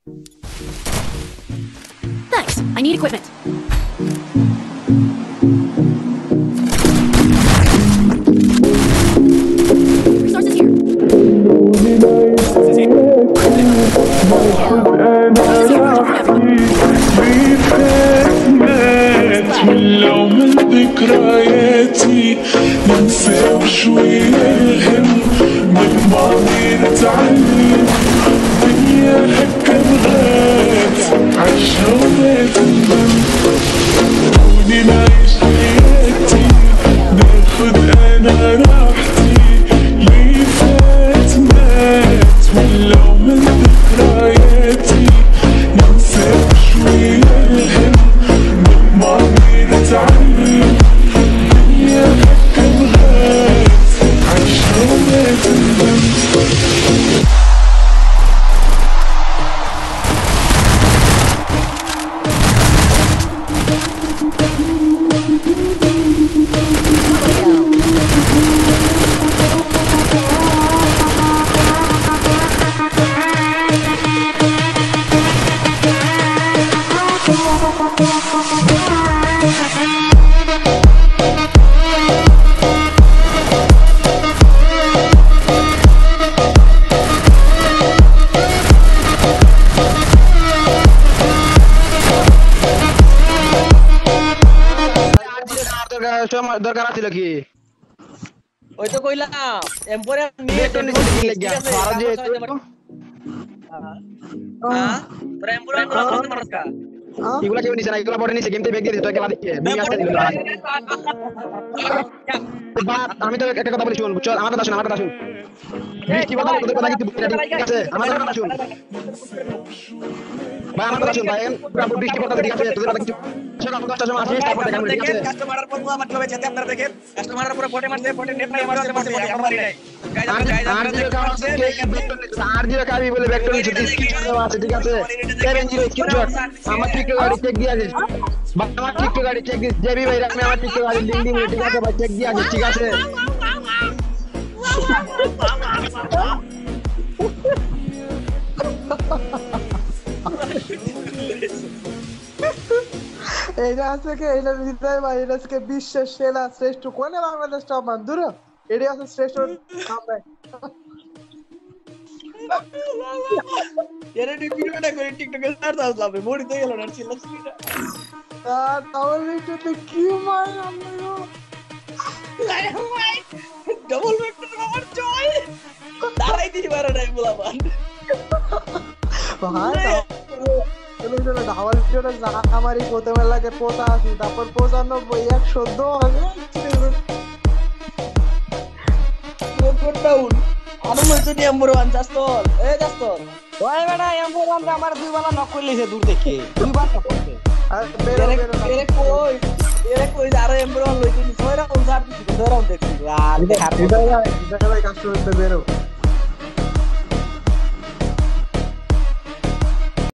Thanks. I need equipment. Resources here. لو من ذكرياتي ننسى وشوية الهم من ماضي نتعلم الدنيا هكا بغات عيشها وما تندم كوني نعيش حياتي ناخد أنا راحتي لي فات مات ولو من ذكرياتي ننسى وشوية الهم من ماضي نتعلم الدنيا هكا بغات عيشها وما تندم দরকার আছিল কি ওই তো কইলাম এম্পোরিয়াম নিয়ে বেতন নিতে লাগিয়া সারা যে হ্যাঁ তোরা এম্পোরিয়াম করা করতে পারছ কা এগুলা কেউ নিছে না এগুলা পরে নিছে গেমতে ব্যাগ দিয়ে দিত খেলা দেখে দুই আসতে দিল বাপ আমি তো একটা কথা বলি শুন চল আমার কথা শুন বৃষ্টি কথা তোদের কথা কিন্তু ঠিক আছে আমার কথা শুন ভাই আমার কথা শুন ভাই পুরো বৃষ্টি কথা ঠিক আছে তোদের কথা কিছু চল আমি 10টার সময় আসি তারপর দেখা ঠিক আছে কাস্টমারের পর আমার কিভাবে যেতে আপনারা দেখেন কাস্টমারের পরে বটে মারতে বটে নেট নাই মারতে আমার মারি নাই আর জিরো কাবি বলে ভেক্টর নিচে স্ক্রিনশট দেওয়া আছে ঠিক আছে 70 স্ক্রিনশট আমার টিকটক গাড়ি চেক দিয়ে আছে আমার টিকটক গাড়ি চেক দিয়ে জেবি ভাই আমি আমার টিকটক গাড়ি লিংক দিই ঠিক আছে ভাই চেক দিয়ে আছে ঠিক আছে এইটা আছে কি এইটা হৃদয় ভাই এটা আজকে বিশ্বের সেরা শ্রেষ্ঠ কোনে বাংলাদেশ টপ বন্ধুর এটাই আছে শ্রেষ্ঠ কামব্যাক এর ভিডিওটা করে টিকটকে সার্চ আসলাম মরিতে গেল না ছিল আর তাহলে এটা কি মার আমরা ডবল ভেক্টর আমার জয় দাঁড়াই দিই বারে নাই বলাবান ভাই চলো ধাওয়াল ভিডিওটা যা আমারই প্রথমে লাগে পোতা আছে তারপর 95 110 হবে ডাউন আমি বলছি এম্বর ওয়ান জাস্তল জাস্তল ওই বেটা এম্বর ওয়ান আমার দুইবার নক করলিছে দূর থেকে দুইবার নক করছে আর বেরো এরে কই আরে এম্বর ওয়ান লইতে নি ছয় রাউন্ড দেখছি আর ভাই কাস্টমার বেরো